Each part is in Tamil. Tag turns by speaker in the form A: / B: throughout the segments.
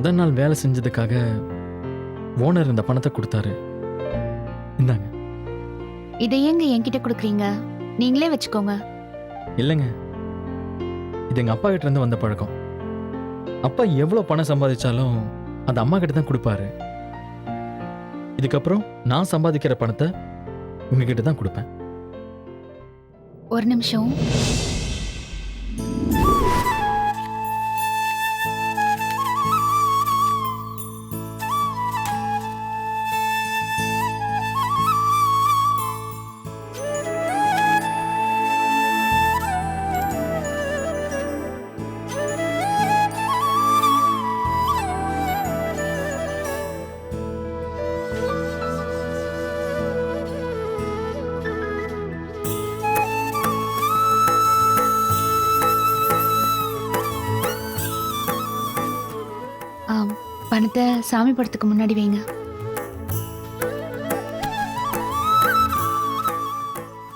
A: முதல் நாள் வேலை செஞ்சதுக்காக ஓனர் இந்த பணத்தை கொடுத்தாரு. இந்தாங்க.
B: இதை ஏங்க என்கிட்ட கொடுக்குறீங்க? நீங்களே வச்சுக்கோங்க.
A: இல்லைங்க, இது எங்கள் அப்பா கிட்ட இருந்து வந்த பழக்கம். அப்பா எவ்வளோ பணம் சம்பாதிச்சாலும் அது அம்மா கிட்ட தான் கொடுப்பாரு. இதுக்கப்புறம் நான் சம்பாதிக்கிற பணத்தை உங்ககிட்ட தான் கொடுப்பேன்.
B: ஒரு நிமிஷம். பணத்தை சாமி படத்துக்கு முன்னாடி வைங்க.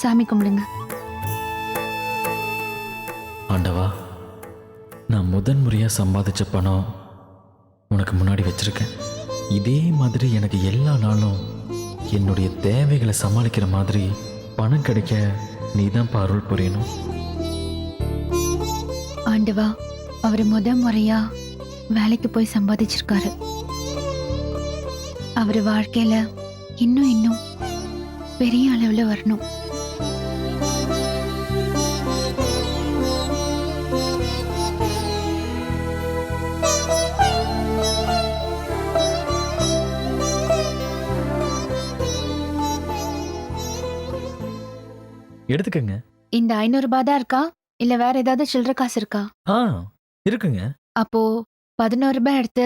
B: சாமி கும்பிடுங்க.
A: ஆண்டவா, நான் முதன் முறையாக சம்பாதிச்ச பணம் உனக்கு முன்னாடி வச்சிருக்கேன். இதே மாதிரி எனக்கு எல்லா நாளும் என்னுடைய தேவைகளை சமாளிக்கிற மாதிரி பணம் கிடைக்க நீ தான் அருள் புரியணும்.
B: ஆண்டவா, அவர் முறையா வேலைக்கு போய் சம்பாதிச்சிருக்காரு. அவர் வாழ்க்கையில இன்னும் பெரிய அளவுல வரணும்.
A: எடுத்துக்கங்க.
B: இந்த 500 ரூபாய் தான் இருக்கா, இல்ல வேற ஏதாவது சில்லற காசு இருக்கா?
A: இருக்குங்க.
B: அப்போ 11 ரூபாய் எடுத்து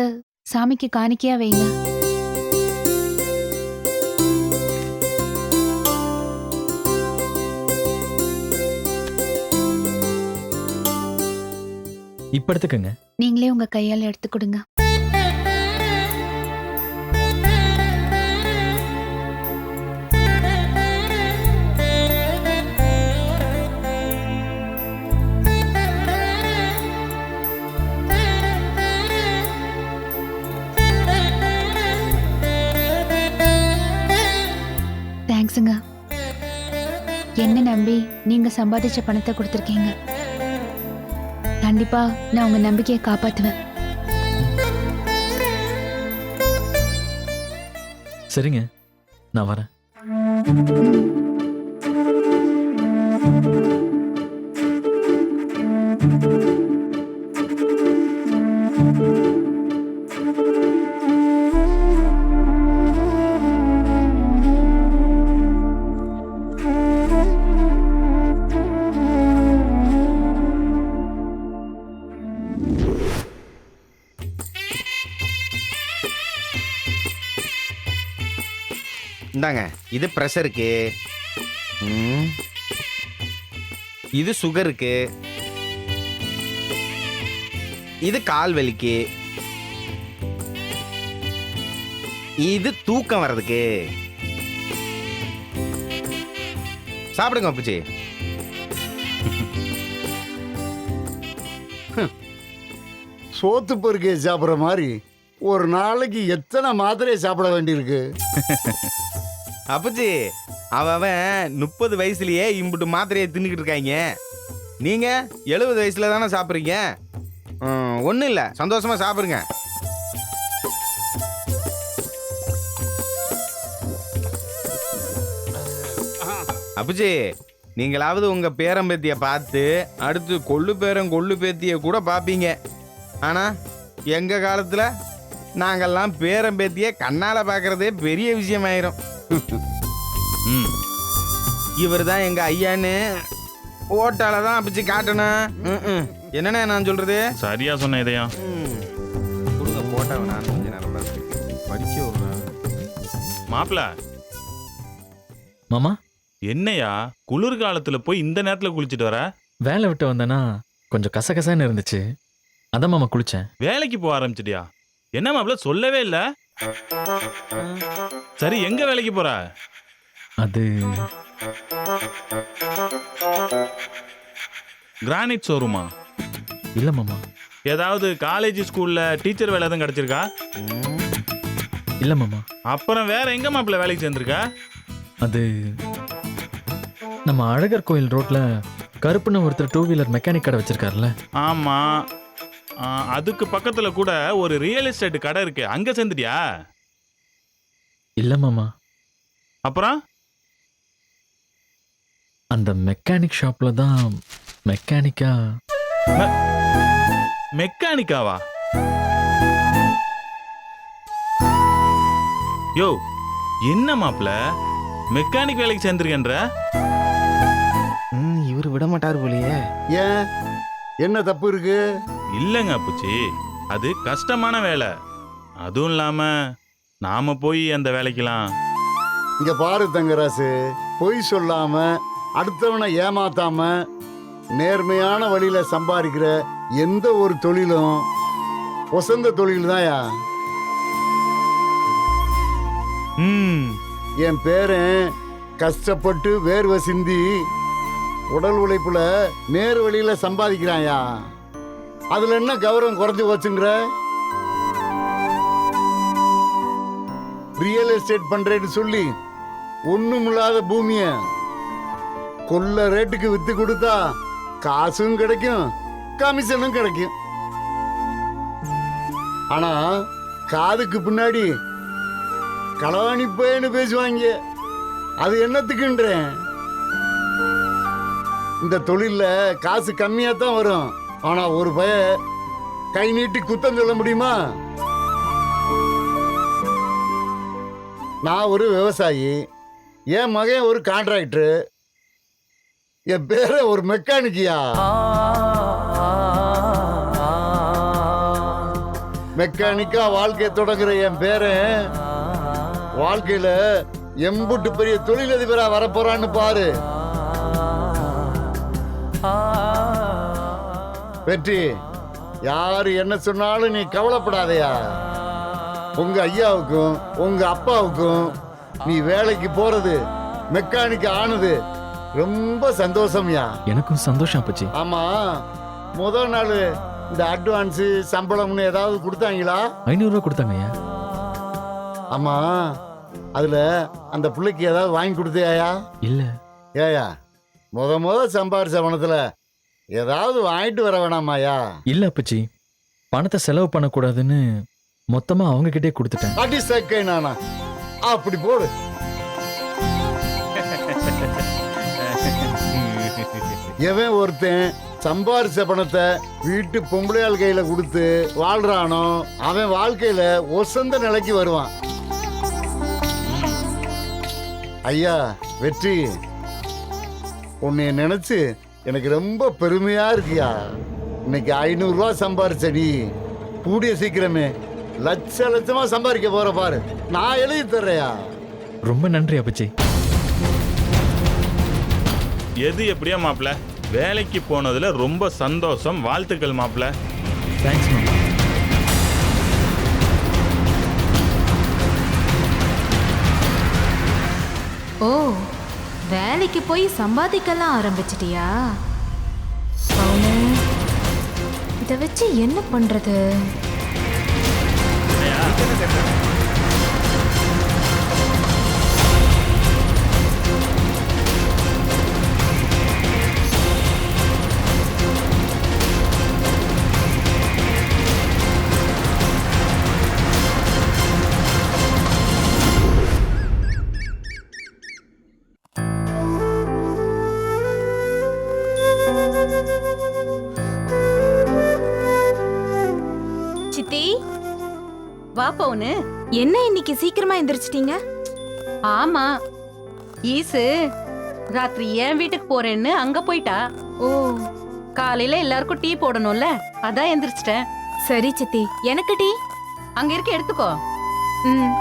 B: சாமிக்கு காணிக்கையா வைங்க.
A: இப்ப எடுத்துக்கங்க.
B: நீங்களே உங்க கையால எடுத்து கொடுங்க. தேங்க்ஸுங்க. என்ன நம்பி நீங்க சம்பாதிச்ச பணத்தை கொடுத்துருக்கீங்க. கண்டிப்பா நான் உங்க நம்பிக்கையை காப்பாத்துவேன்.
A: சரிங்க, நான் வரேன்.
C: இந்தாங்க, இது ப்ரெஷருக்கு, இது சுகருக்கு, இது கால் வலிக்கு, இது தூக்கம் வர்றதுக்கு. சாப்பிடுங்க அப்பச்சி.
D: சோத்து பொறுக்கை சாப்பிட்ற மாதிரி ஒரு நாளைக்கு எத்தனை மாத்திரையை சாப்பிட வேண்டியிருக்கு.
C: அப்பச்சி, அவன் 30 வயசுலயே இம்புட்டு மாத்திரையை தின்னுக்கிட்டு இருக்காங்க. நீங்க 70 வயசுல தானே சாப்பிட்றீங்க. ஒன்றும் இல்லை, சந்தோஷமா சாப்பிடுங்க. அப்பச்சி, நீங்களாவது உங்க பேரம்பேத்திய பார்த்து அடுத்து கொள்ளு பேரன் கொள்ளு பேத்திய கூட பார்ப்பீங்க. ஆனா எங்க காலத்துல நாங்கெல்லாம் பேரம்பேத்திய கண்ணால பார்க்கறதே பெரிய விஷயமாயிரும். இவர் தான் எங்க ஐயான்னு ஓட்டால தான் அப்பச்சி காட்டணும். என்னண்ணே நான் சொல்றது?
E: சரியா சொன்ன இதையா
C: கொடுங்க போட்டாவை. நான் கொஞ்ச நேரம் படிச்சு விடுறேன்.
E: மாப்பிள
A: மாமா,
E: என்னையா குளிர்காலத்துல போய் இந்த நேரத்துல குளிச்சுட்டு வர?
A: வேலை விட்டு வந்தேன்னா கொஞ்சம் கசகசன்னு இருந்துச்சு, அதான் மாமா குளிச்சேன்.
E: வேலைக்கு போக ஆரம்பிச்சிட்டியா? என்ன மாப்பிள சொல்லவே இல்ல? சரி, எங்க வேலைக்கு போற?
A: அது
E: கிரானைட் ஷோரூமா?
A: இல்ல மாமா,
E: ஏதாவது காலேஜ் ஸ்கூல்ல டீச்சர் வேலை எதுவும் கிடைச்சிருக்கா?
A: இல்லை மாமா.
E: அப்புறம் வேற எங்க மாப்பிள்ள வேலைக்கு சேர்ந்திருக்கா?
A: அது நம்ம அழகர் கோயில் ரோட்ல கருப்புன்னு ஒருத்தர் 2 வீலர் மெக்கானிக் கடை வச்சிருக்காருல்ல.
E: ஆமா. அதுக்கு பக்கத்துல கூட ஒரு ரியல் எஸ்டேட் கடை இருக்கு, அங்க சேர்ந்துட்டியா?
A: இல்லை மாமா,
E: அப்புறம்
A: அந்த மெக்கானிக் ஷாப்ல தான் மெக்கானிக்கா.
E: மெக்கானிக்காவா? யோ, என்ன மாப்பிள்ள மெக்கானிக் வேலைக்கு சேர்ந்திருக்கேன்ற?
C: இவர் விட மாட்டார் போலியே.
D: ஏன், என்ன தப்பு இருக்கு?
E: இல்லைங்க அப்புச்சி, அது கஷ்டமான வேலை. அதுவும் இல்லாம நாம போய் அந்த வேலைக்கெல்லாம்.
D: இங்க பாரு தங்கராசு, பொய் சொல்லாம அடுத்தவனை ஏமாத்தாம நேர்மையான வழியில சம்பாதிக்கிற எந்த ஒரு தொழிலும் ஒசந்த தொழில் தான்யா. என் பேரன் கஷ்டப்பட்டு வேர்வை சிந்தி உடல் உழைப்புல நேர் வழியில சம்பாதிக்கிறான்யா. அதுல என்ன கௌரவம் குறைஞ்சு போச்சுங்கிற? ரியல் எஸ்டேட் பண்றேன்னு சொல்லி ஒண்ணுமில்லாத பூமிய கொள்ள ரேட்டுக்கு வித்து கொடுத்தா காசும் கிடைக்கும், கமிஷனும் கிடைக்கும். ஆனா காதுக்கு பின்னாடி களவாணி பேன்னு பேசுவாங்க. அது என்னத்துக்குன்றேன்? இந்த தொழில்ல காசு கம்மியா தான் வரும். ஆனா ஒரு பய கை நீட்டி குத்தம் சொல்ல முடியுமா? நான் ஒரு விவசாயி, என் மகன் ஒரு கான்ட்ராக்டர், என் பேர ஒரு மெக்கானிக்கியா. மெக்கானிக்கா வாழ்க்கையை தொடங்குற என் பேரன் வாழ்க்கையில எம்புட்டு பெரிய தொழிலதிபரா வரப்போறான்னு பாரு. வெற்றி, யாரு என்ன சொன்னாலும் நீ கவலைப்படாதயா. உங்க ஐயாவுக்கும் உங்க அப்பாவுக்கும் நீ வேலைக்கு போறது, மெக்கானிக் ஆனது ரொம்ப சந்தோஷம்யா.
A: எனக்கும் சந்தோஷம் அப்பச்சி.
D: ஆமா, முதல் நாள் இந்த அட்வான்ஸ் சம்பளம்னு ஏதாவது கொடுத்தாங்களா?
A: 500 ரூபா கொடுத்தாங்கய்யா.
D: ஆமா, அதுல அந்த பிள்ளைக்கு ஏதாவது வாங்கி கொடுத்தியாயா?
A: இல்லை.
D: ஏயா, முத சம்பாரிச்ச பணத்துல ஏதாவது வாங்கிட்டு வர வேணாமாயா?
A: இல்லை அப்பச்சி, பணத்தை செலவு பண்ணக்கூடாதுன்னு மொத்தமா அவங்க கிட்டே கொடுத்துட்டேன்.
D: அடி சக்கை நானா? அப்படி போடு. எவன் ஒருத்தன் சம்பாரிச்ச பணத்தை வீட்டு பொம்பளையாள் கையில கொடுத்து வாழ்றானோ அவன் வாழ்க்கையில ஒசந்த நிலைக்கு வருவான். ஐயா வெற்றி, உன்னை நினைச்சு எனக்கு ரொம்ப பெருமையா இருக்கியா. இன்னைக்கு 500 ரூபா சம்பாரிச்ச நீ கூடிய சீக்கிரமே லட்சமா சம்பாதிக்க போற பாரு. நான் எழுதி தர்றேயா.
A: ரொம்ப நன்றி அப்பச்சி.
E: எது எப்படியா மாப்பிள்ள, வேலைக்கு போனதுல ரொம்ப சந்தோஷம். வாழ்த்துக்கள் மாப்பிள்ள.
A: தேங்க்ஸ் மாமா.
F: ஓ, வேலைக்கு போய் சம்பாதிக்கலாம் ஆரம்பிச்சிட்டியா? அவனு இதை வச்சு என்ன பண்றது?
G: சித்தி, வா பவுனு.
F: என்ன இன்னைக்கு சீக்கிரமா எந்திரிச்சிட்டீங்க?
G: ஆமா, ஈசு ராத்திரி என் வீட்டுக்கு போறேன்னு அங்க போயிட்டா.
F: ஓ,
G: காலையில எல்லாருக்கும் டீ போடணும்ல, அதான் எந்திரிச்சிட்டேன்.
F: சரி சித்தி, எனக்கு டீ
G: அங்க இருக்க எடுத்துக்கோ.
F: ம்.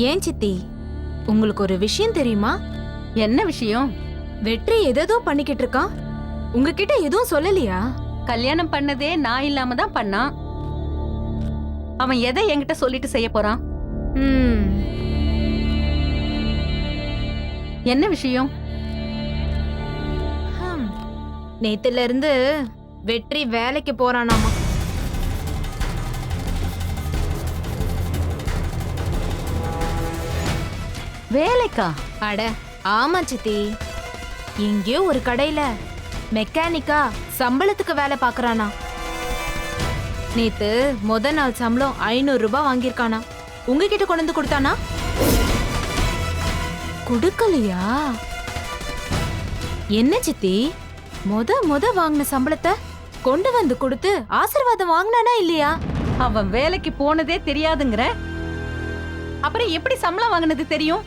F: ஏன் சித்தி உங்களுக்கு ஒரு விஷயம் தெரியுமா?
G: என்ன விஷயம்?
F: வெற்றி ஏதேதோ பண்ணிக்கிட்டு இருக்கான். உங்ககிட்ட எதுவும் சொல்லலையா?
G: கல்யாணம் பண்ணதே நான் இல்லாம தான் பண்ணான். அவன் எதை என்கிட்ட சொல்லிட்டு செய்ய போறான்?
F: ம்,
G: என்ன விஷயம்?
F: ஹம். நேத்துல இருந்து வெற்றி வேலைக்கு போறானாமா.
G: வேலைக்கா?
F: அட ஆமா சித்தி, எங்கேயோ ஒரு கடையில மெக்கானிக்கா சம்பளத்துக்கு வேலை பாக்குறானா. நேத்து முத நாள் சம்பளம் 500 ரூபாய் வாங்கியிருக்கானா. உங்ககிட்ட கொண்டு வந்து கொடுத்தானா? கொடுக்கலையா? என்ன சித்தி, முத வாங்கின சம்பளத்தை கொண்டு வந்து கொடுத்து ஆசீர்வாதம் வாங்கினானா இல்லையா?
G: அவன் வேலைக்கு போனதே தெரியாதுங்கிற, அப்புறம் எப்படி சம்பளம் வாங்கினது தெரியும்?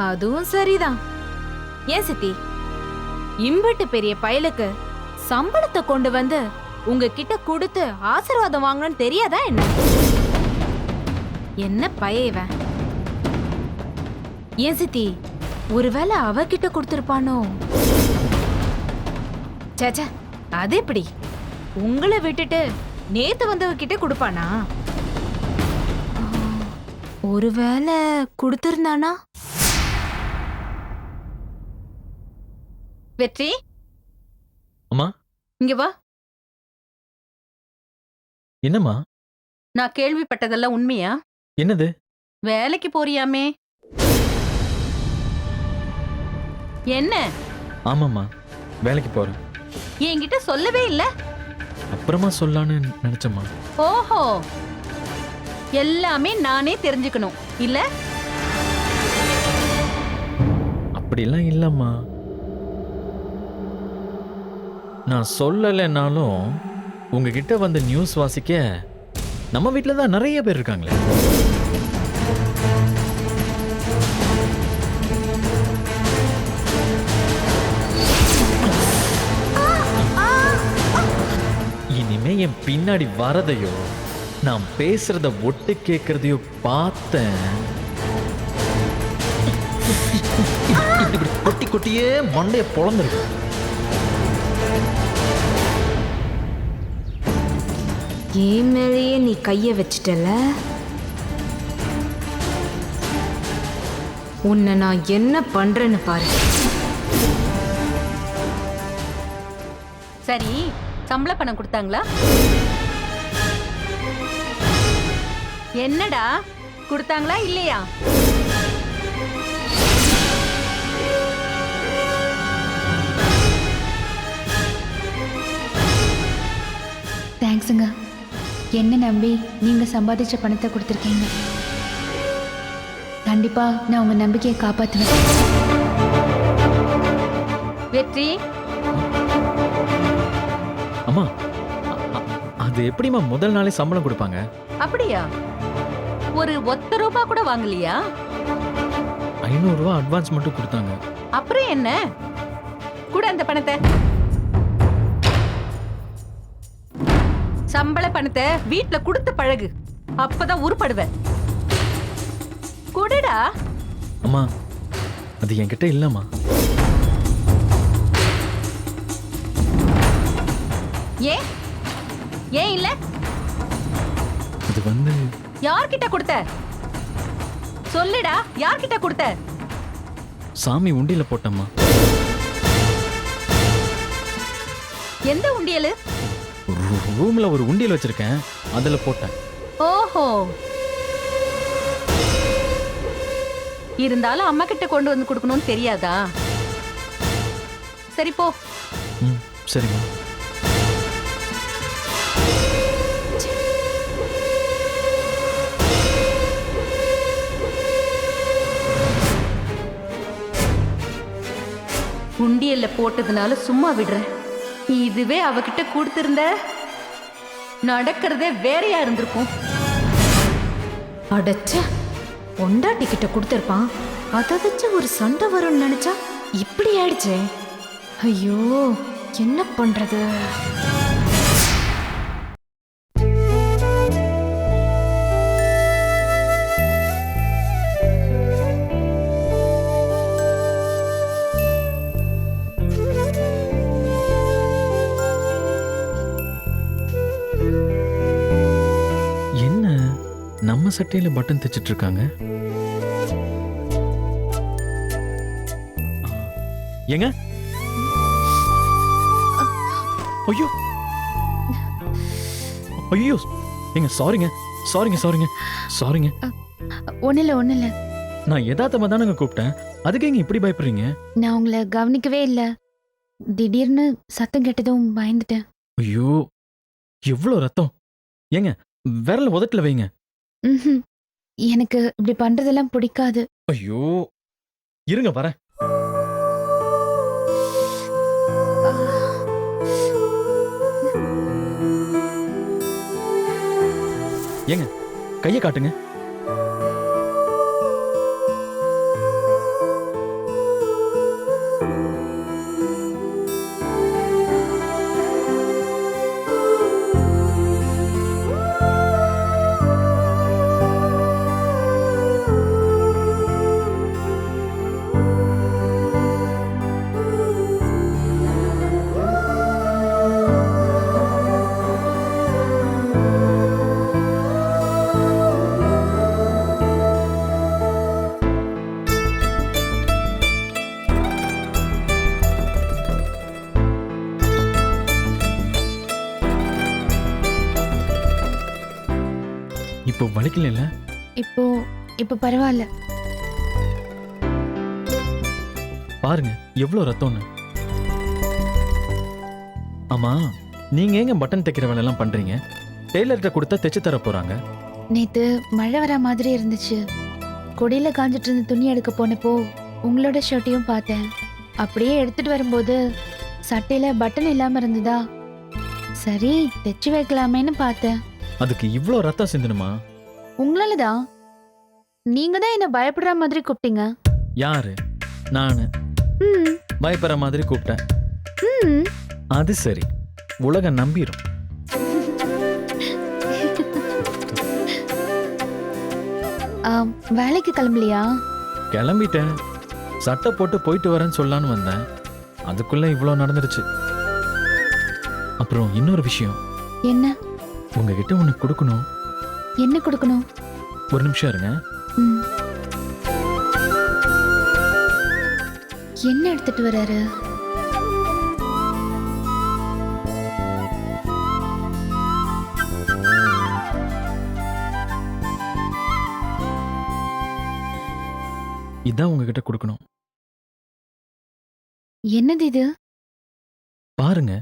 F: அதுவும் சரிதான். ஏன் சித்தி, இம்பிட்டு பெரிய பயலுக்கு சம்பளத்தை கொண்டு வந்து உங்ககிட்ட கொடுத்து ஆசீர்வாதம் வாங்கணும்னு தெரியாதா என்ன? என்ன பையவன்? ஏன் சித்தி, ஒருவேளை அவகிட்ட கொடுத்திருப்பானோ? சேச்சே, அது எப்படி? உங்களை விட்டுட்டு நேத்து வந்தவகிட்ட கொடுப்பானா? ஒருவேளை கொடுத்திருந்தானா?
G: வெற்றி,
A: அம்மா.
G: இங்க வா.
A: என்னம்மா?
G: நான் கேள்விப்பட்டதெல்லாம் உண்மையா?
A: என்னது?
G: வேலைக்கு போறியாமே? என்ன?
A: ஆமாம்மா, வேலைக்கு போறேன்.
G: என்கிட்ட சொல்லவே இல்ல.
A: அப்புறமா சொல்லலான்னு நினைச்சம்மா.
G: ஓஹோ, எல்லாமே நானே தெரிஞ்சுக்கணும் இல்ல?
A: அப்படிலாம் இல்லம்மா. நான் சொல்லலைன்னாலும் உங்ககிட்ட வந்து நியூஸ் வாசிக்க நம்ம வீட்டில் தான் நிறைய பேர் இருக்காங்களே. இனிமே என் பின்னாடி வரதையோ நான் பேசுறத ஒட்டு கேட்கறதையோ பார்த்தேன், இப்படி கொட்டி கொட்டியே மண்டைய பொழந்துருக்கு.
F: ஏன் மேலேயே நீ கைய வச்சிட்டல? உன்னை நான் என்ன பண்றேன்னு பாரு.
G: சரி, சம்பள பணம் கொடுத்தாங்களா? என்னடா, கொடுத்தாங்களா இல்லையா?
B: தேங்க்ஸுங்க. என்ன நம்பி நீங்க சம்பாதிச்ச பணத்தை கொடுத்துருக்கீங்க. கண்டிப்பா நான் உங்க நம்பிக்கையை காப்பாத்துவேன்.
G: வெற்றி,
A: அம்மா, அது எப்படிம்மா முதல் நாளே சம்பளம் கொடுப்பாங்க?
G: அப்படியா? ஒரு ஒத்த ரூபா கூட வாங்கலையா?
A: 500 ரூபாய் அட்வான்ஸ் மட்டும் கொடுத்தாங்க.
G: அப்புறம் என்ன? கூட அந்த பணத்தை. சம்பள பணத்தை வீட்ல கொடுத்து பழகு, அப்பதான் உருப்படுவ. கொடுடா.
A: அம்மா, அது என்கிட்ட இல்லம்மா.
G: ஏன் ஏன் இல்ல?
A: அது வந்து
G: யார்கிட்ட கொடுத்த? சொல்லுடா, யார்கிட்ட கொடுத்த?
A: சாமி உண்டியில போட்டம்மா.
G: எந்த உண்டியலு?
A: ரூம்ல ஒரு உண்டியல் வச்சிருக்கேன், அதுல போட்டேன்.
G: ஓஹோ, இருந்தாலும் அம்மா கிட்ட கொண்டு வந்து கொடுக்கணும்னு தெரியாதா? சரி போ.
A: ம், சரிம்மா.
G: உண்டியல்ல போட்டதுனால சும்மா விடுறேன். இதுவே அவகிட்ட கொடுத்திருந்த நடக்கிறதே வேறையா இருந்திருக்கும்.
F: அடச்ச, பொண்டாட்டி கிட்ட கொடுத்திருப்பான், அதை வச்சு ஒரு சண்டை வரும்னு நினைச்சா இப்படி ஆயிடுச்சே. ஐயோ, என்ன பண்றது?
A: நம்ம சட்டையில பட்டன் தைச்சிட்டு இருக்காங்க. ஏங்க ஐயோ ஐயோ ஏங்க சாரிங்க சாரிங்க சாரிங்க சாரிங்க.
B: ஒண்ணு இல்ல
A: நான் யதார்த்தமா தானங்க கூப்பிட்டேன். அதுக்கு எங்க இப்படி பயப்படுறீங்க?
B: நான் உங்களை கவனிக்கவே இல்ல. திடீர்னு சத்தம் கேட்டதும் பயந்துட்டேன்.
A: ஐயோ எவ்வளோ ரத்தம்! ஏங்க விரல உதட்டுல வைங்க.
B: ம்ஹும். எனக்கு இப்படி பண்றதெல்லாம் பிடிக்காது.
A: ஐயோ இருங்க வரேன். ஏங்க கையை காட்டுங்க. இப்போ வலிக்கல இல்ல?
B: இப்போ இப்போ பரவாயில்ல.
A: பாருங்க எவ்வளோ ரத்தம்னு. ஆமா நீங்க ஏங்க பட்டன் தைக்கிற வேலையெல்லாம் பண்றீங்க? டெய்லர்கிட்ட கொடுத்தா தைச்சு தர போறாங்க.
B: நேத்து மழை வர மாதிரி இருந்துச்சு. கொடியில காஞ்சிட்டு இருந்த துணி எடுக்க போனப்போ உங்களோட ஷர்ட்டையும் பார்த்தேன். அப்படியே எடுத்துட்டு வரும்போது சட்டையில பட்டன் இல்லாம இருந்ததா, சரி தைச்சு வைக்கலாமேன்னு பார்த்தேன்.
A: அதுக்கு இவ்வளோ ரத்தம் சிந்தணுமா?
B: உங்களாலதான். நீங்க தான் என்ன பயப்படுற மாதிரி கூப்பிட்டீங்க.
A: யாரு? நானு
B: ம்,
A: பயப்படுற மாதிரி கூப்பிட்டேன்.
B: ம்.
A: அது சரி, உலகம் நம்பிரும்.
B: வேலைக்கு கிளம்பலையா?
A: கிளம்பிட்டேன். சட்டை போட்டு போயிட்டு வரேன்னு சொல்லலான்னு வந்தேன். அதுக்குள்ள இவ்வளோ நடந்துருச்சு. அப்புறம் இன்னொரு விஷயம்,
B: என்ன?
A: உங்ககிட்ட ஒன்று கொடுக்கணும்.
B: என்ன கொடுக்கணும்?
A: ஒரு நிமிஷம் இருங்க.
B: ம். என்ன எடுத்துட்டு வராரு?
A: இதான் உங்ககிட்ட கொடுக்கணும்.
B: என்னது இது?
A: பாருங்க.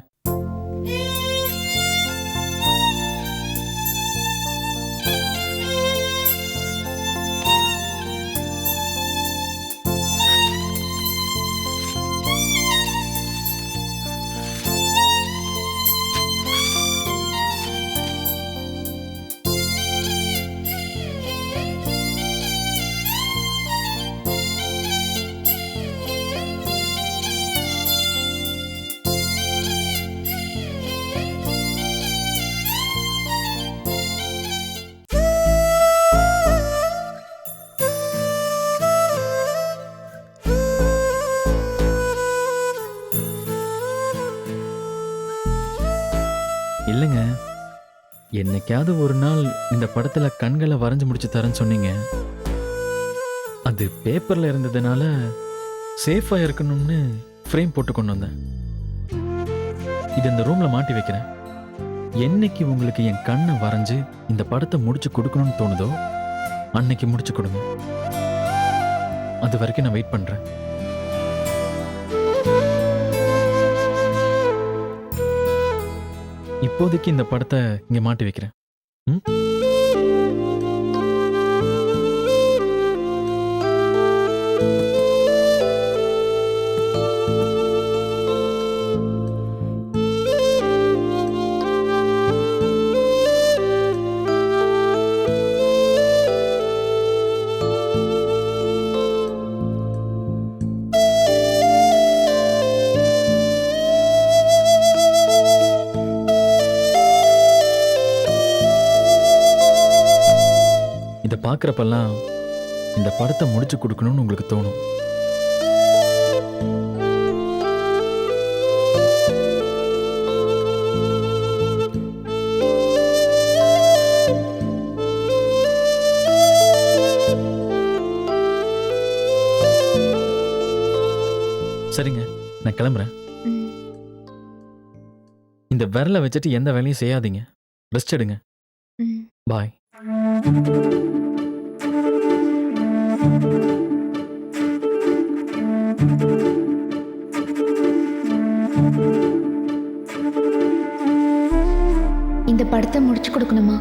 A: இல்லைங்க, என்னைக்காவது ஒரு நாள் இந்த படத்துல கண்களை வரைஞ்சு முடிச்சு தரேன்னு சொன்னீங்க. அது பேப்பர்ல இருந்ததுனால சேஃபா இருக்கணும்னு ஃப்ரேம் போட்டு கொண்டு வந்தேன். இது இந்த ரூம்ல மாட்டி வைக்கிறேன். என்னைக்கு உங்களுக்கு என் கண்ணை வரைஞ்சு இந்த படத்தை முடிச்சு கொடுக்கணும்னு தோணுதோ அன்னைக்கு முடிச்சு கொடுங்க. அது வரைக்கும் நான் வெயிட் பண்றேன். இப்போதைக்கு இந்த படத்தை இங்க மாட்டி வைக்கிறேன். ம்? இதை பார்க்குறப்பெல்லாம் இந்த படத்தை முடிச்சு கொடுக்கணும்னு உங்களுக்கு தோணும். சரிங்க, நான் கிளம்புறேன்.
B: ம்.
A: இந்த விரலை வச்சுட்டு எந்த வேலையும் செய்யாதீங்க. ரெஸ்ட் எடுங்க.
B: ம்.
A: பாய்.
B: இந்த படத்தை முடிச்சு கொடுக்கணுமா?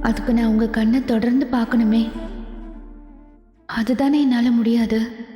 B: அதுக்கு நான் உங்க கண்ணை தொடர்ந்து பார்க்கணுமே. அதுதானே என்னால முடியாது.